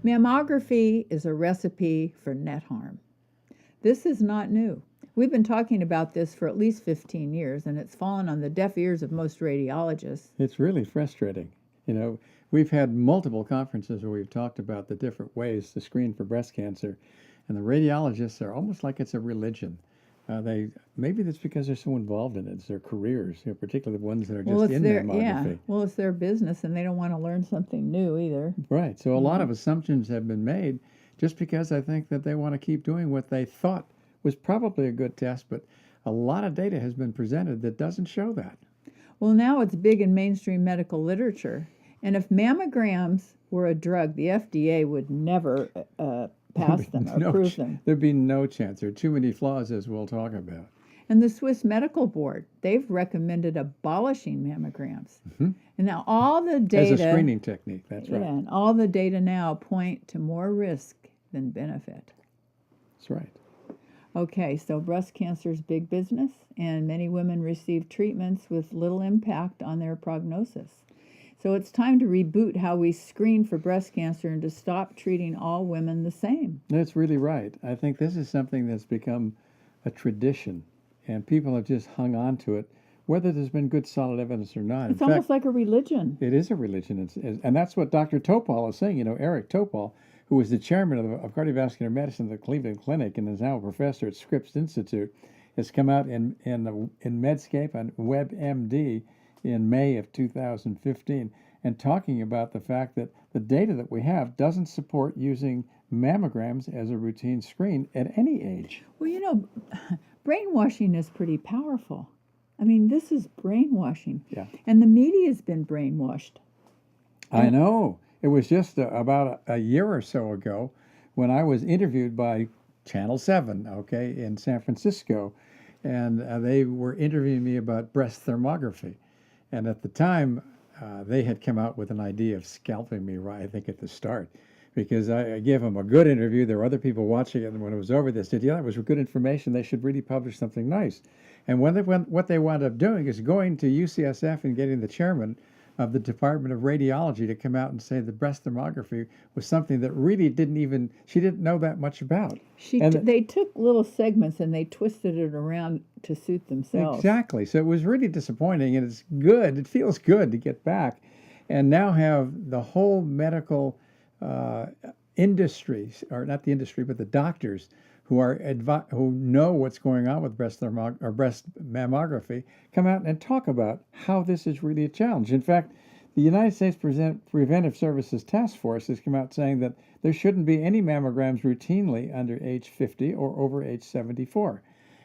Mammography is a recipe for net harm. This is not new. We've been talking about this for at least 15 years, and it's fallen on the deaf ears of most radiologists. It's really frustrating. You know, we've had multiple conferences where we've talked about the different ways to screen for breast cancer, and the radiologists are almost like it's a religion. They maybe that's because they're so involved in it. It's their careers, particularly the ones that are just in mammography. Well, it's their business, and they don't want to learn something new either. Right. So a lot of assumptions have been made just because I think that they want to keep doing what they thought was probably a good test, but a lot of data has been presented that doesn't show that. Well, now it's big in mainstream medical literature. And if mammograms were a drug, the FDA would never pass them, approve them. There'd be no chance. There are too many flaws, as we'll talk about. And the Swiss Medical Board, they've recommended abolishing mammograms. Mm-hmm. And now all the data... As a screening technique, that's right. Yeah, and all the data now point to more risk than benefit. That's right. Okay, so breast cancer is big business, and many women receive treatments with little impact on their prognosis. So it's time to reboot how we screen for breast cancer and to stop treating all women the same. That's really right. I think this is something that's become a tradition, and people have just hung on to it, whether there's been good solid evidence or not. It's almost like a religion. It is a religion, and that's what Dr. Topol is saying. You know, Eric Topol, who was the chairman of cardiovascular medicine at the Cleveland Clinic and is now a professor at Scripps Institute, has come out in Medscape and WebMD in May of 2015 and talking about the fact that the data that we have doesn't support using mammograms as a routine screen at any age. Well, you know, brainwashing is pretty powerful. I mean, this is brainwashing. Yeah. And the media has been brainwashed. I know. It was just about a year or so ago when I was interviewed by Channel 7, in San Francisco, and they were interviewing me about breast thermography. And at the time, they had come out with an idea of scalping me, right, I think, at the start, because I gave them a good interview. There were other people watching it, and when it was over, they said, yeah, that was good information. They should really publish something nice. And what they wound up doing is going to UCSF and getting the chairman of the Department of Radiology to come out and say that breast thermography was something that really she didn't know that much about. They took little segments and they twisted it around to suit themselves. Exactly. So it was really disappointing, and it's good. It feels good to get back and now have the whole medical industry, or not the industry, but the doctors who know what's going on with breast mammography, come out and talk about how this is really a challenge. In fact, the United States Preventive Services Task Force has come out saying that there shouldn't be any mammograms routinely under age 50 or over age 74.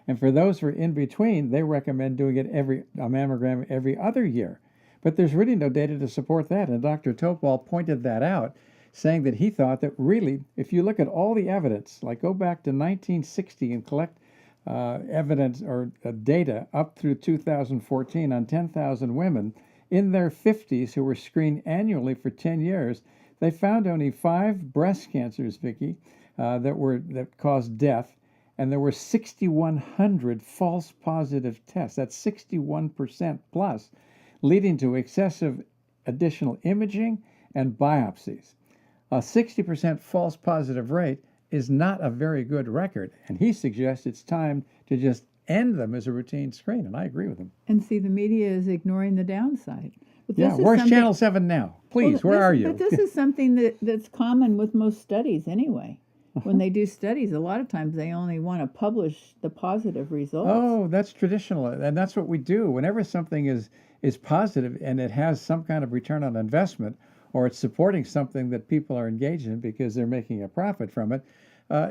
And for those who are in between, they recommend doing a mammogram every other year. But there's really no data to support that. And Dr. Topol pointed that out, saying that he thought that really, if you look at all the evidence, like go back to 1960 and collect evidence or data up through 2014 on 10,000 women in their 50s who were screened annually for 10 years, they found only 5 breast cancers, Vicki, that caused death, and there were 6,100 false positive tests. That's 61% plus, leading to excessive additional imaging and biopsies. A 60% false positive rate is not a very good record, and he suggests it's time to just end them as a routine screen, and I agree with him. And see, the media is ignoring the downside. Where's Channel 7 now? Please, where are you? But this is something that's common with most studies anyway. When they do studies, a lot of times they only want to publish the positive results. Oh, that's traditional, and that's what we do. Whenever something is positive and it has some kind of return on investment, or it's supporting something that people are engaged in because they're making a profit from it,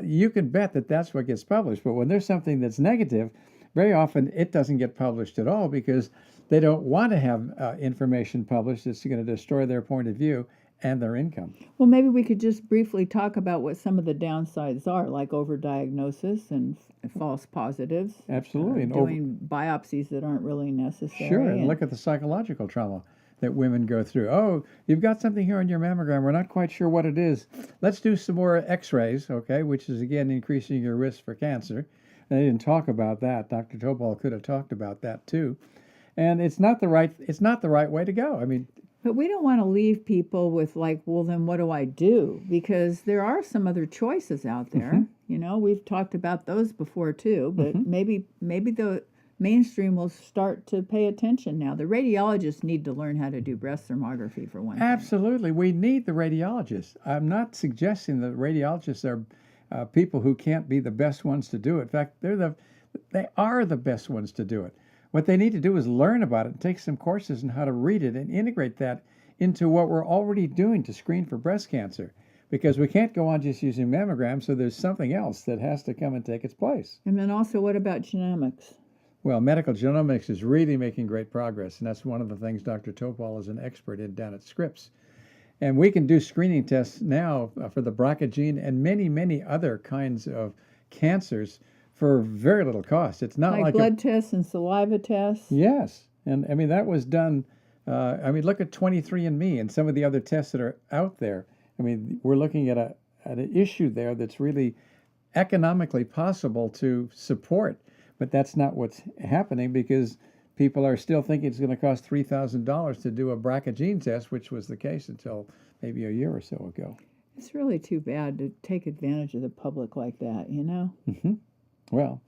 you can bet that that's what gets published. But when there's something that's negative, very often it doesn't get published at all because they don't want to have information published that's going to destroy their point of view and their income. Well, maybe we could just briefly talk about what some of the downsides are, like overdiagnosis and false positives. Absolutely. And doing biopsies that aren't really necessary. Sure, and look at the psychological trauma that women go through. Oh, you've got something here on your mammogram. We're not quite sure what it is. Let's do some more x-rays, which is, again, increasing your risk for cancer. They didn't talk about that. Dr. Topol could have talked about that, too. And it's not the right way to go. I mean, But we don't want to leave people with like, well, then what do I do? Because there are some other choices out there. You know, we've talked about those before too, but maybe the mainstream will start to pay attention now. The radiologists need to learn how to do breast thermography for one thing. Absolutely. We need the radiologists. I'm not suggesting that radiologists are people who can't be the best ones to do it. In fact, they are the best ones to do it. What they need to do is learn about it and take some courses on how to read it and integrate that into what we're already doing to screen for breast cancer. Because we can't go on just using mammograms, so there's something else that has to come and take its place. And then also, what about genomics? Well, medical genomics is really making great progress, and that's one of the things Dr. Topol is an expert in down at Scripps. And we can do screening tests now for the BRCA gene and many, many other kinds of cancers for very little cost. It's not like blood tests and saliva tests. Yes, and I mean that was done. Look at 23andMe and some of the other tests that are out there. I mean, we're looking at an issue there that's really economically possible to support, but that's not what's happening because people are still thinking it's going to cost $3,000 to do a BRCA gene test, which was the case until maybe a year or so ago. It's really too bad to take advantage of the public like that, you know? Well,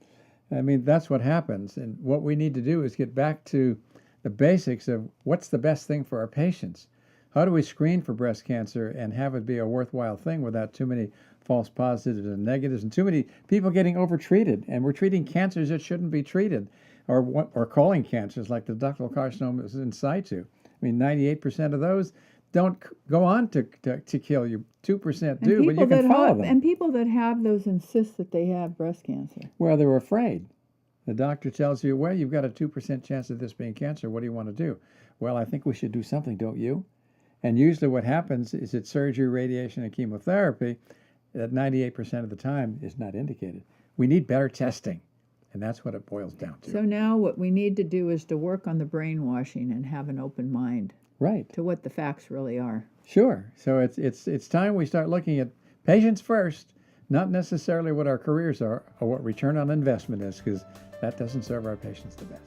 I mean, that's what happens. And what we need to do is get back to the basics of what's the best thing for our patients. How do we screen for breast cancer and have it be a worthwhile thing without too many false positives and negatives and too many people getting overtreated? And we're treating cancers that shouldn't be treated or calling cancers like the ductal carcinomas in situ. I mean, 98% of those don't go on to kill you. 2% do, but you can follow them. And people that have those insist that they have breast cancer. Well, they're afraid. The doctor tells you, well, you've got a 2% chance of this being cancer. What do you want to do? Well, I think we should do something, don't you? And usually what happens is that surgery, radiation, and chemotherapy, that 98% of the time is not indicated. We need better testing, and that's what it boils down to. So now what we need to do is to work on the brainwashing and have an open mind. Right. To what the facts really are. Sure. So it's time we start looking at patients first, not necessarily what our careers are or what return on investment is, because that doesn't serve our patients the best.